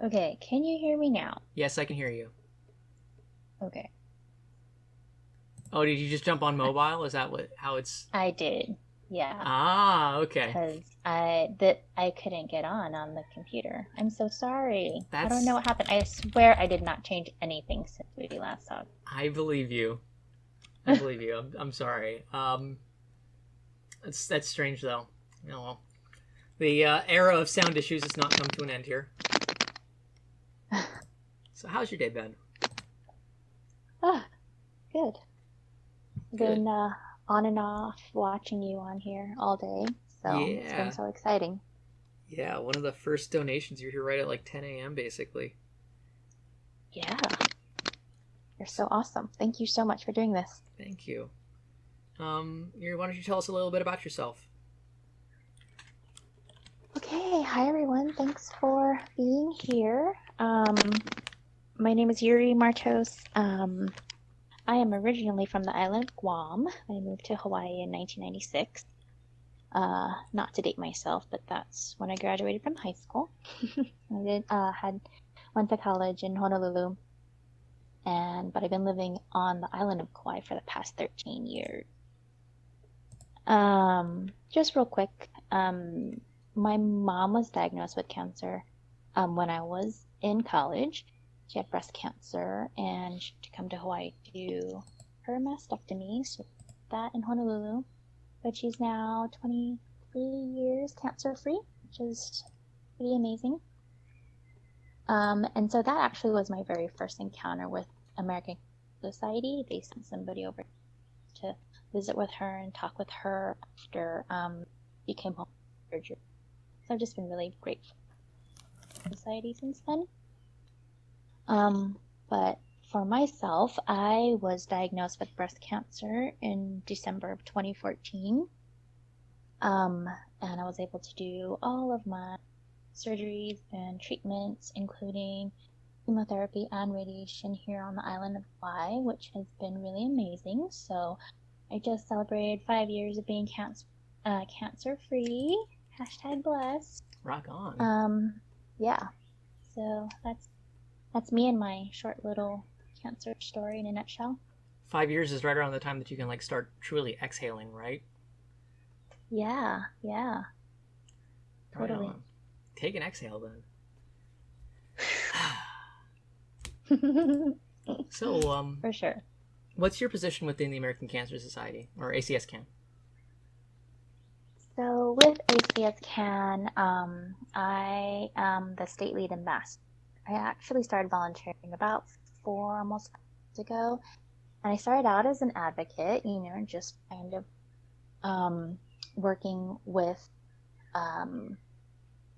Okay, can you hear me now? Yes, I can hear you. Okay, Oh, did you just jump on mobile? Is that how it's? I did. Yeah, Ah, okay. because I couldn't get on the computer. I'm so sorry. I don't know That's. what happened. I swear I did not change anything since we last talked. I believe you. I believe you. I'm sorry. That's strange though. Oh well. The era of sound issues has not come to an end here. So how's your day been? Ah, good. Good. Been on and off watching you on here all day, so it's been Yeah. so exciting. Yeah. One of the first donations. You're here right at like 10 a.m. basically. Yeah, you're so awesome. Thank you so much for doing this. Thank you. Why don't you tell us a little bit about yourself? Okay, hi everyone. Thanks for being here. My name is Yuri Martos. I am originally from the island of Guam. I moved to Hawaii in 1996. Not to date myself, but that's when I graduated from high school. I did had went to college in Honolulu, but I've been living on the island of Kauai for the past 13 years. Just real quick, my mom was diagnosed with cancer when I was in college. She had breast cancer, and she had to come to Hawaii to do her mastectomy. So that in Honolulu, but she's now 23 years cancer free, which is pretty amazing. And so that actually was my very first encounter with American Society. They sent somebody over to visit with her and talk with her after she came home from surgery. So I've just been really grateful for the society since then. But for myself, I was diagnosed with breast cancer in December of 2014. Um, and I was able to do all of my surgeries and treatments, including chemotherapy and radiation here on the island of Hawaii, which has been really amazing. So I just celebrated 5 years of being cancer free. Hashtag blessed. Rock on. Um, yeah. So that's me and my short little cancer story in a nutshell. 5 years is right around the time that you can like start truly exhaling, right? Yeah, yeah, Right totally. on. Take an exhale then. So, For sure. what's your position within the American Cancer Society or ACS CAN? So with ACS CAN, I am the state lead ambassador. I actually started volunteering about four, almost 5 years ago, and I started out as an advocate, just kind of um, working with um,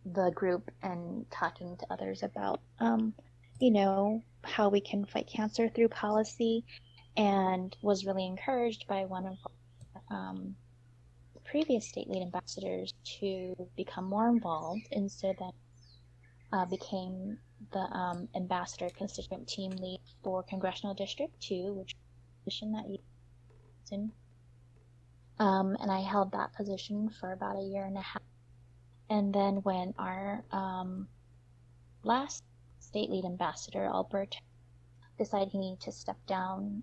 the group and talking to others about, how we can fight cancer through policy, and was really encouraged by one of um, previous state lead ambassadors to become more involved, and so then became the ambassador constituent team lead for Congressional District 2, which is a position that you in. And I held that position for about a year and a half. And then when our last state lead ambassador, Albert, decided he needed to step down,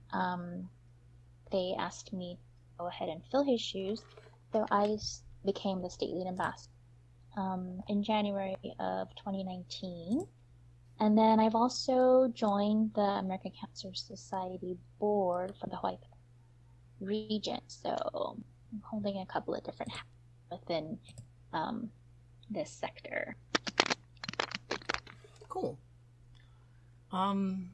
they asked me to go ahead and fill his shoes. So I became the state lead ambassador in January of 2019. And then I've also joined the American Cancer Society board for the Hawaii region. So I'm holding a couple of different hats within um, this sector. Cool. Um,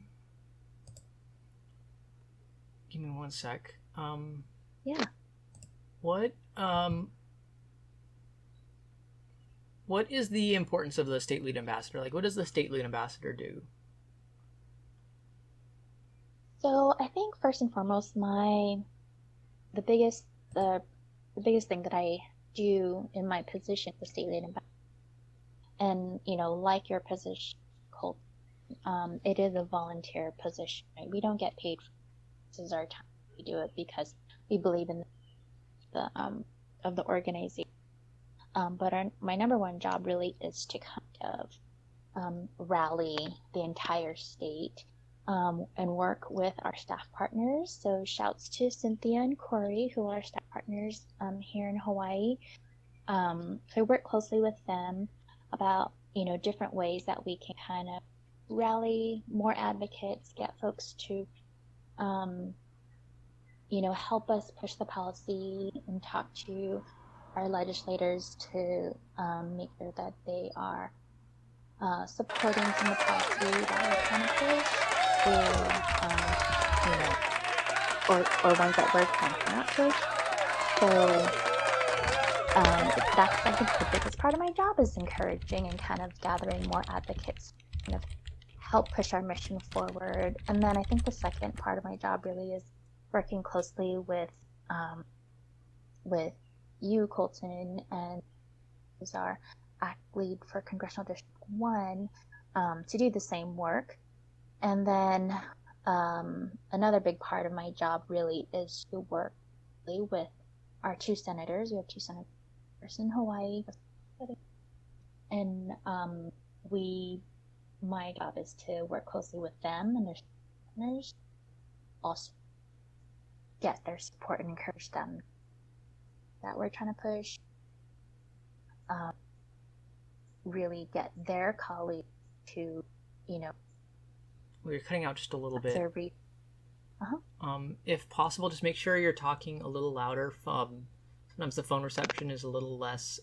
Give me one sec. Yeah. What what is the importance of the state lead ambassador? Like, what does the state lead ambassador do? So I think first and foremost, the biggest the the biggest thing that I do in my position as state lead ambassador, and like your position, Colt, it is a volunteer position, right? We don't get paid for this is our time. We do it because we believe in the of the organization. But my number one job really is to kind of rally the entire state and work with our staff partners. So shouts to Cynthia and Corey, who are staff partners here in Hawaii. So I work closely with them about, different ways that we can kind of rally more advocates, get folks to, um, help us push the policy and talk to our legislators to make sure that they are supporting some of the policy that we're trying to push, or ones that we're trying to not push. So that's, I think, the biggest part of my job is encouraging and kind of gathering more advocates to kind of help push our mission forward. And then I think the second part of my job really is working closely with you, Colton, and who's our ACT lead for Congressional District 1 to do the same work. And then another big part of my job really is to work with our two senators. We have two senators in Hawaii, and my job is to work closely with them and their partners, also get their support and encourage them that we're trying to push, really get their colleagues to, Well, you're cutting out just a little bit. Uh-huh. If possible, just make sure you're talking a little louder. Sometimes the phone reception is a little less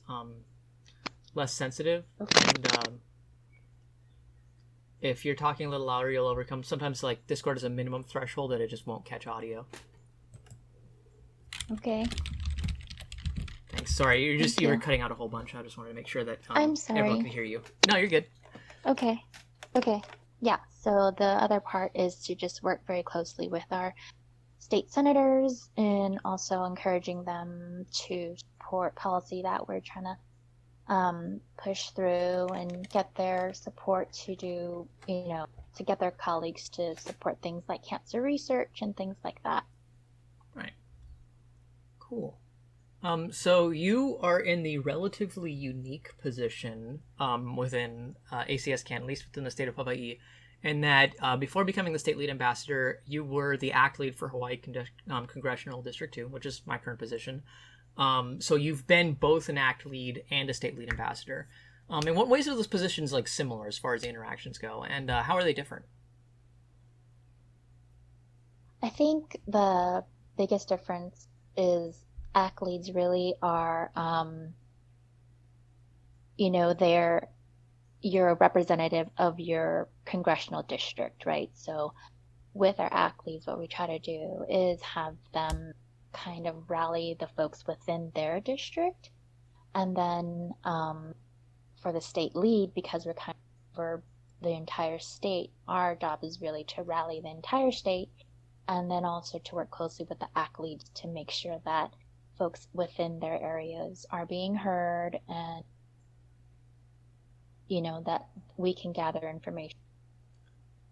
sensitive. Okay. And if you're talking a little louder, you'll overcome. Sometimes, like, Discord is a minimum threshold that it just won't catch audio. Okay. Thanks. Sorry, you were cutting out a whole bunch. I just wanted to make sure that I'm sorry. everyone can hear you. No, you're good. Okay. Yeah, so the other part is to just work very closely with our state senators and also encouraging them to support policy that we're trying to push through and get their support to do, to get their colleagues to support things like cancer research and things like that. Right. Cool. So you are in the relatively unique position within ACS CAN, at least within the state of Hawaii, in that before becoming the state lead ambassador, you were the ACT lead for Hawaii Congressional District 2, which is my current position. So you've been both an ACT lead and a state lead ambassador. In what ways are those positions similar as far as the interactions go, and how are they different? I think the biggest difference is ACT leads really are, you're a representative of your congressional district, right? So with our ACT leads, what we try to do is have them kind of rally the folks within their district. And then for the state lead, because we're kind of for the entire state, our job is really to rally the entire state and then also to work closely with the ACT leads to make sure that folks within their areas are being heard and that we can gather information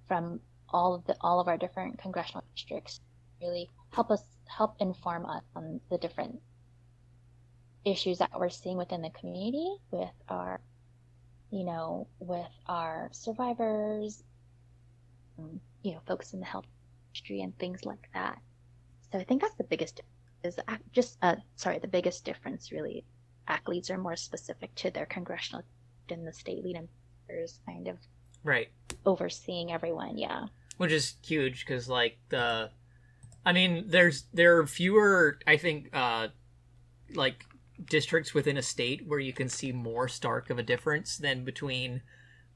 from all of our different congressional districts, really help inform us on the different issues that we're seeing within the community with our survivors, folks in the health industry and things like that. So I think that's the biggest the biggest difference really. ACT leads are more specific to their congressional and the state lead ambassadors kind of right overseeing everyone. Yeah, which is huge because there are fewer, I think, districts within a state where you can see more stark of a difference than between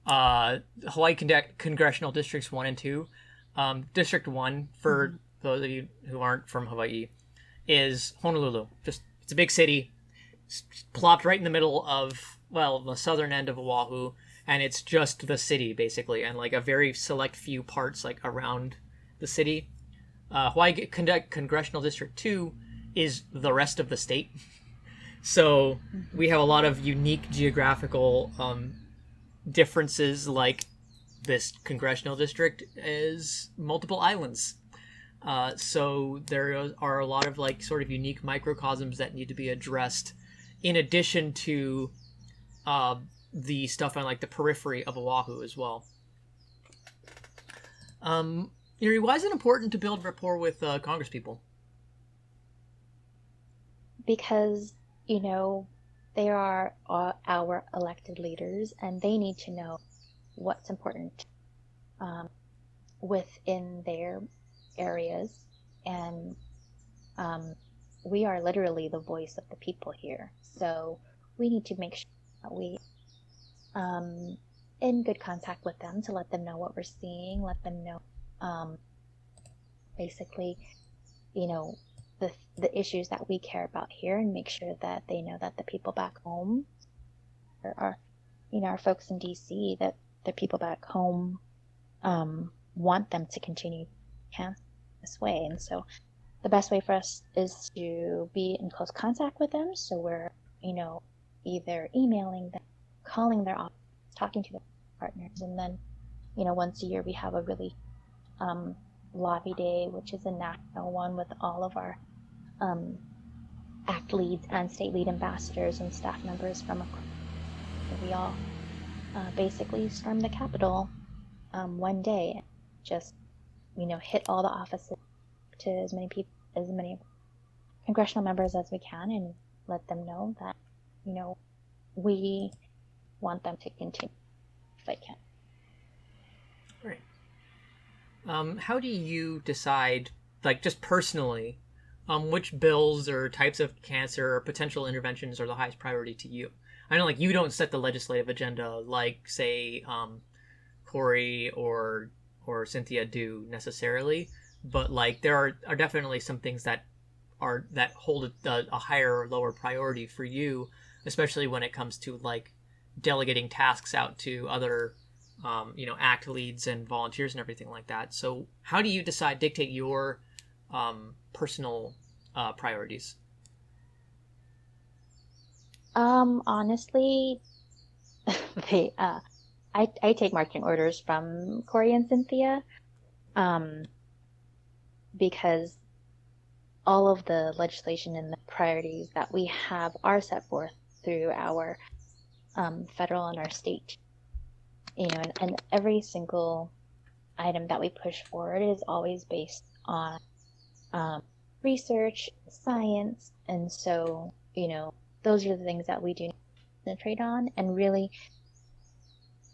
Hawaii Congressional Districts 1 and 2. District 1, for those of you who aren't from Hawaii, is Honolulu. It's a big city, plopped right in the middle of, the southern end of Oahu, and it's just the city, basically, and a very select few parts around the city. Hawaii Congressional District 2 is the rest of the state. So we have a lot of unique geographical differences, like this congressional district is multiple islands. So there are a lot of sort of unique microcosms that need to be addressed in addition to the stuff on like the periphery of Oahu as well. Yuri, why is it important to build rapport with Congress people? Because, they are our elected leaders, and they need to know what's important within their areas. And we are literally the voice of the people here. So we need to make sure that we in good contact with them to let them know what we're seeing, let them know basically, the issues that we care about here, and make sure that they know that the people back home are our folks in DC, that the people back home want them to continue this way. And so the best way for us is to be in close contact with them. So we're, either emailing them, calling their office, talking to their partners. And then, once a year we have a really lobby day, which is a national one with all of our ACT leads and state lead ambassadors and staff members from across. We all basically storm the Capitol one day and just, hit all the offices to as many congressional members as we can, and let them know that, we want them to continue if they can. Right. How do you decide, like just personally, which bills or types of cancer or potential interventions are the highest priority to you? I know, like, you don't set the legislative agenda like, say, Corey or Cynthia do necessarily, but like there are definitely some things that hold a higher or lower priority for you, especially when it comes to like delegating tasks out to other ACT leads and volunteers and everything like that. So how do you dictate your personal priorities? Honestly, I take marching orders from Corey and Cynthia, because all of the legislation and the priorities that we have are set forth through our federal and our state, and every single item that we push forward is always based on research, science, and so, those are the things that we do concentrate on. And really,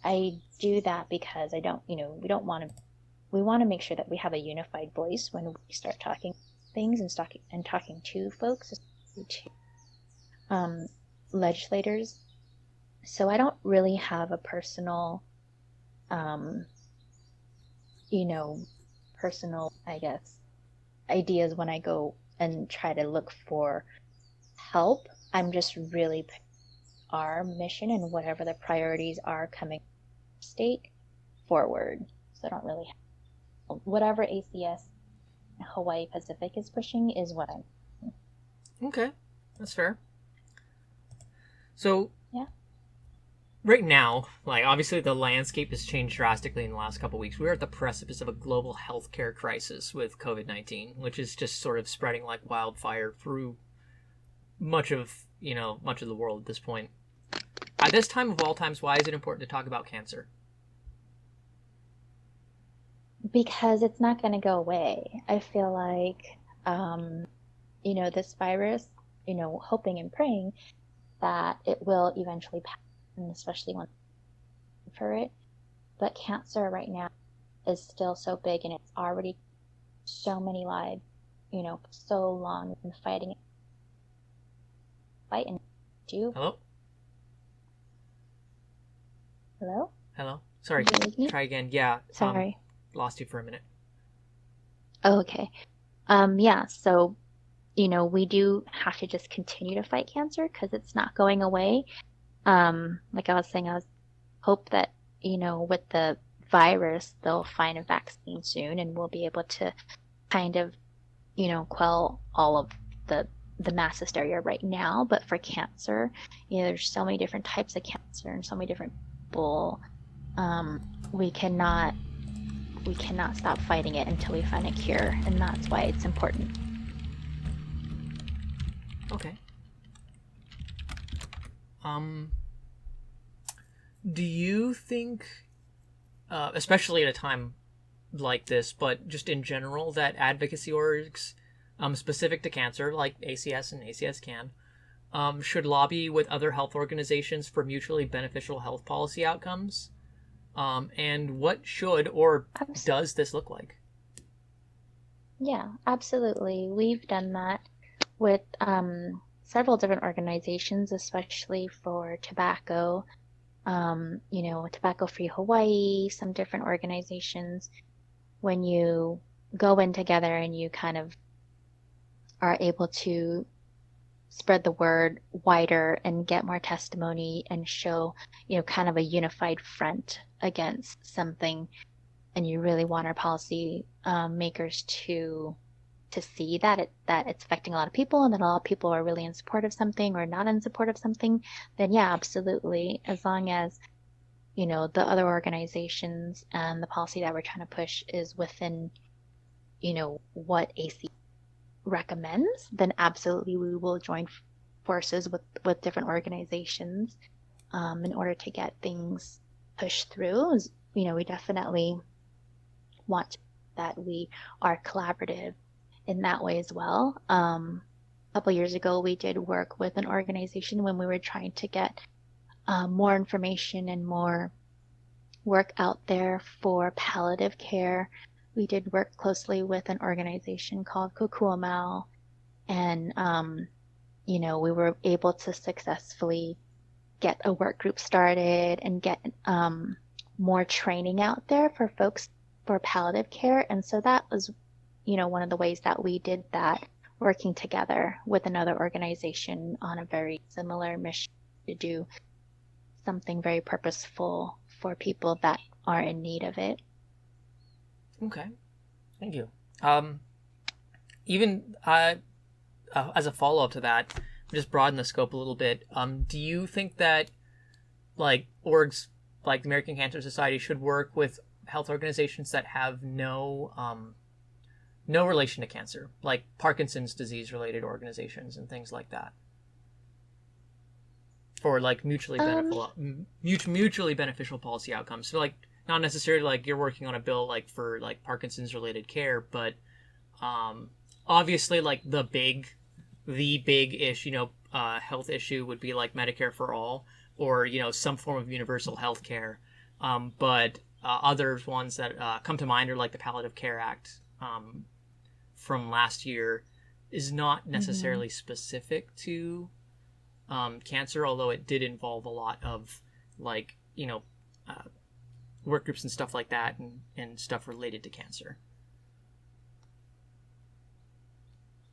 I do that because we want to make sure that we have a unified voice when we start talking things and talking to folks, to legislators. So I don't really have a personal, I guess, ideas when I go and try to look for help. I'm just really our mission and whatever the priorities are coming state forward. So I don't really have, whatever ACS Hawaii Pacific is pushing is what I'm. Okay, that's fair. So yeah, right now, like obviously the landscape has changed drastically in the last couple of weeks. We're at the precipice of a global healthcare crisis with COVID-19, which is just sort of spreading like wildfire through much of the world at this point. At this time of all times, why is it important to talk about cancer? Because it's not going to go away. I feel like, this virus, hoping and praying that it will eventually pass, and especially when for it. But cancer right now is still so big, and it's already so many lives, so long and fighting do. Hello? Sorry, try again. Yeah. Sorry. Lost you for a minute. Oh, okay. Yeah, so, we do have to just continue to fight cancer because it's not going away. Like I was saying, I hope that, with the virus, they'll find a vaccine soon and we'll be able to kind of, quell all of the mass hysteria right now. But for cancer, there's so many different types of cancer and so many different people. We cannot stop fighting it until we find a cure, and that's why it's important. Okay. Do you think, especially at a time like this, but just in general, that advocacy orgs specific to cancer, like ACS and ACS CAN, should lobby with other health organizations for mutually beneficial health policy outcomes? And what should or Abs- does this look like? yeah, absolutely. We've done that with several different organizations, especially for tobacco. Tobacco Free Hawaii, some different organizations. When you go in together and you kind of are able to spread the word wider and get more testimony and show, kind of a unified front against something, and you really want our policy makers to see that it's affecting a lot of people and that a lot of people are really in support of something or not in support of something, then yeah, absolutely. As long as, the other organizations and the policy that we're trying to push is within, what AC recommends, then absolutely we will join forces with different organizations in order to get things pushed through. We definitely want that we are collaborative in that way as well. A couple years ago, we did work with an organization when we were trying to get more information and more work out there for palliative care. We did work closely with an organization called Kukuamau, and we were able to successfully get a work group started and get more training out there for folks for palliative care. And so that was, one of the ways that we did that, working together with another organization on a very similar mission to do something very purposeful for people that are in need of it. Okay, thank you. Um, even as a follow up to that, just broaden the scope a little bit. Do you think that like orgs like the American Cancer Society should work with health organizations that have no relation to cancer, like Parkinson's disease related organizations and things like that, for like Um, mutually beneficial policy outcomes? So like not necessarily like you're working on a bill like for like Parkinson's related care, but um, obviously like the big issue, health issue would be like Medicare for all or some form of universal health care. But other ones that come to mind are like the Palliative Care Act from last year is not mhm. necessarily specific to cancer, although it did involve a lot of like uh, work groups and stuff like that and stuff related to cancer.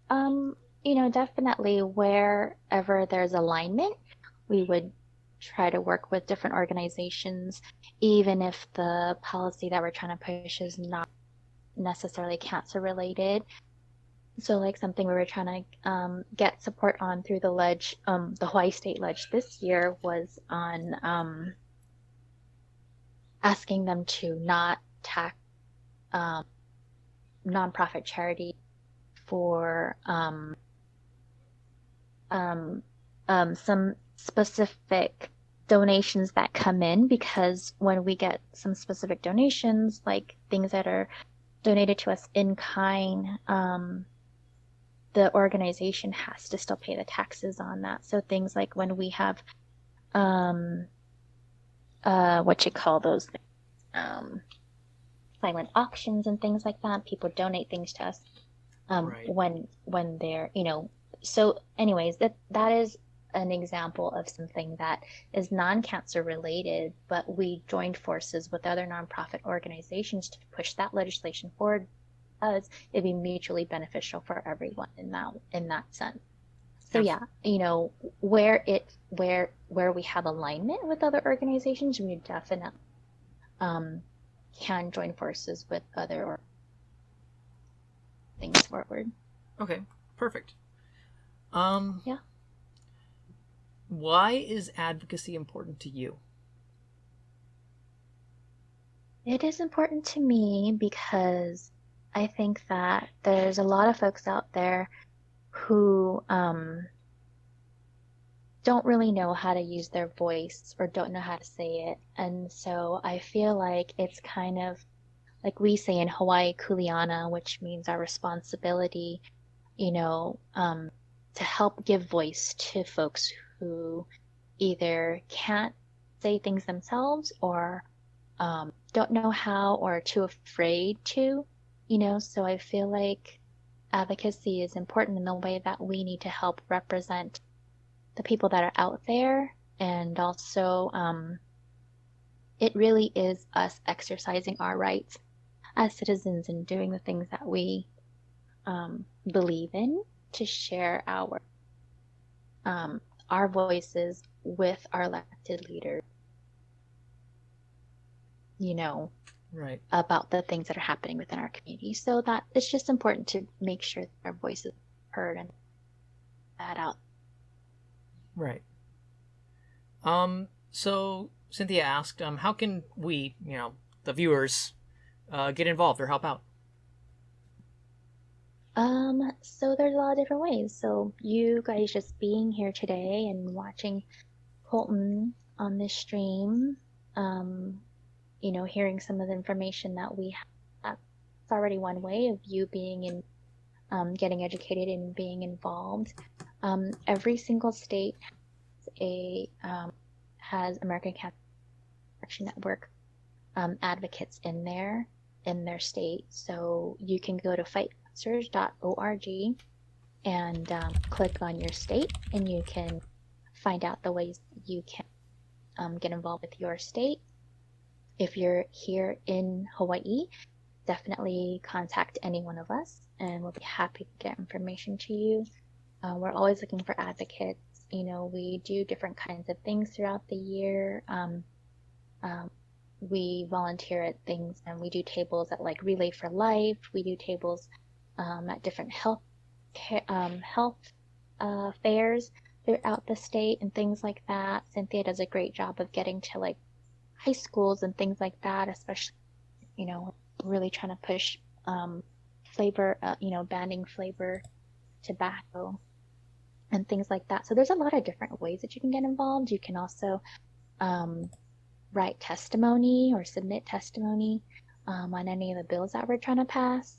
Um, Definitely wherever there's alignment, we would try to work with different organizations, even if the policy that we're trying to push is not necessarily cancer related. So, like something we were trying to get support on through the Hawaii State Ledge this year was on asking them to not tax um, nonprofit charity for um, some specific donations that come in, because when we get some specific donations, like things that are donated to us in kind, the organization has to still pay the taxes on that. So things like when we have um, what you call those things, um, silent auctions and things like that, people donate things to us Right. when they're so anyways, that is an example of something that is non-cancer related, but we joined forces with other nonprofit organizations to push that legislation forward because it'd be mutually beneficial for everyone in that sense. So yeah, Absolutely. where we have alignment with other organizations, we definitely um can join forces with other things forward. Okay. Perfect. Um, Yeah. why is advocacy important to you? It is important to me because I think that there's a lot of folks out there who don't really know how to use their voice or don't know how to say it. And so I feel like it's kind of like we say in Hawaii, kuleana, which means our responsibility, you know, to help give voice to folks who either can't say things themselves or don't know how or are too afraid to, So I feel like advocacy is important in the way that we need to help represent the people that are out there. And also, it really is us exercising our rights as citizens and doing the things that we believe in to share um, our voices with our elected leaders, you know, Right. about the things that are happening within our community. So that it's just important to make sure that our voices are heard and that out. Right. So Cynthia asked, how can we, the viewers, get involved or help out? So there's a lot of different ways. So you guys just being here today and watching Colton on this stream, um, hearing some of the information that we have, it's already one way of you being in, getting educated and being involved. Every single state has American Catholic Action Network advocates in their state. So you can go to fightcancers.org and click on your state, and you can find out the ways you can get involved with your state. If you're here in Hawaii, definitely contact any one of us, and we'll be happy to get information to you. We're always looking for advocates. We do different kinds of things throughout the year. We volunteer at things, and we do tables at like Relay for Life. We do tables at different health fairs throughout the state and things like that. Cynthia does a great job of getting to like high schools and things like that, especially, really trying to push flavor, banning flavor tobacco and things like that. So there's a lot of different ways that you can get involved. You can also write testimony or submit testimony on any of the bills that we're trying to pass.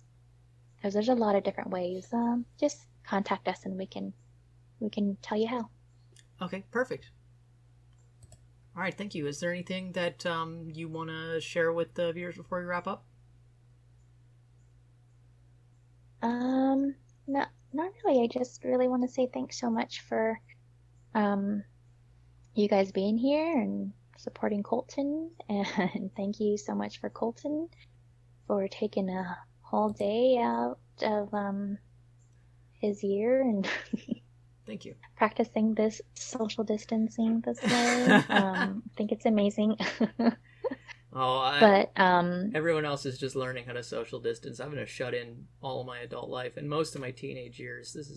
Because there's a lot of different ways. Just contact us and we can tell you how. Okay, perfect. All right, thank you. Is there anything that you want to share with the viewers before we wrap up? No, not really. I just really want to say thanks so much for you guys being here and supporting Colton, and thank you so much for Colton for taking a whole day out of his year and Thank you. practicing this social distancing this way. I think it's amazing. But everyone else is just learning how to social distance. I've been a shut in all of my adult life and most of my teenage years. This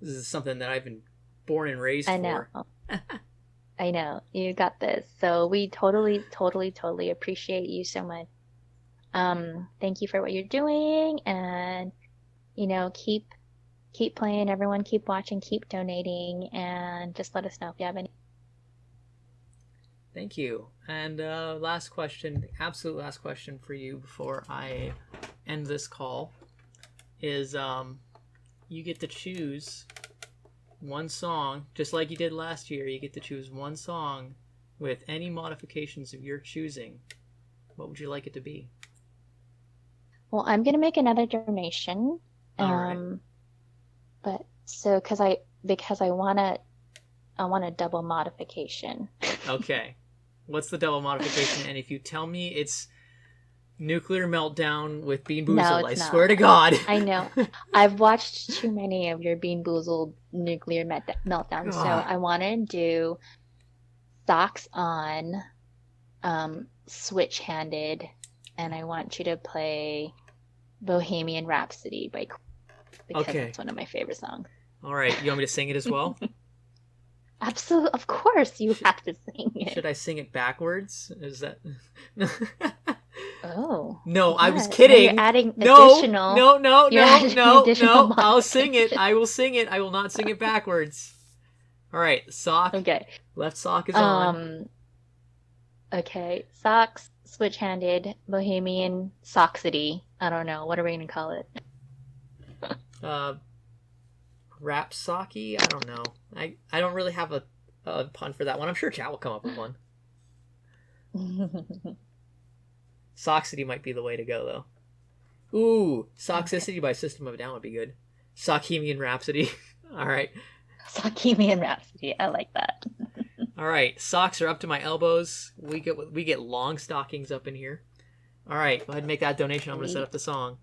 is something that I've been born and raised I know. for. I know. You got this. So we totally appreciate you so much. Thank you for what you're doing, and keep playing, everyone, keep watching, keep donating, and just let us know if you have any. Thank you. And last question, absolute last question for you before I end this call is you get to choose one song, just like you did last year. You get to choose one song with any modifications of your choosing. What would you like it to be? Well, I'm gonna make another donation. All right. But so because I want a double modification. Okay. What's the double modification? And if you tell me it's Nuclear Meltdown with Bean Boozled, No, it's I not. swear to God. I know. I've watched too many of your Bean Boozled Nuclear Meltdown, so I want to do Socks On, Switch Handed, and I want you to play Bohemian Rhapsody by Queen, because it's one of my favorite songs. All right. You want me to sing it as well? Absolutely, of course you have to sing it. Should I sing it backwards? Is that? Oh. No, yeah. I was kidding. You're adding no, additional. No. Additional I'll sing it. I will sing it. I will not sing it backwards. All right, sock. Okay. Left sock is on. Um, okay. Socks, switch-handed, Bohemian, Socksity. I don't know. What are we gonna call it? Uh, Rapsaki? I don't know. I don't really have a pun for that one. I'm sure chat will come up with one. Soxity might be the way to go, though. Ooh, Okay. Soxicity by System of a Down would be good. Sockemian Rhapsody. All right. Bohemian Rhapsody. I like that. All right. Socks are up to my elbows. We get long stockings up in here. All right. Go ahead and make that donation. I'm going to set Sweet. up the song.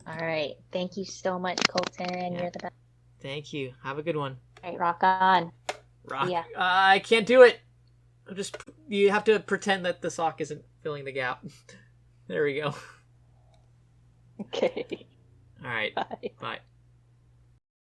All right. Thank you so much, Colton. Yeah. You're the best. Thank you. Have a good one. All right, rock on. See Rock. ya. I can't do it. I'm just. You have to pretend that the sock isn't filling the gap. There we go. Okay. All right. Bye. Bye.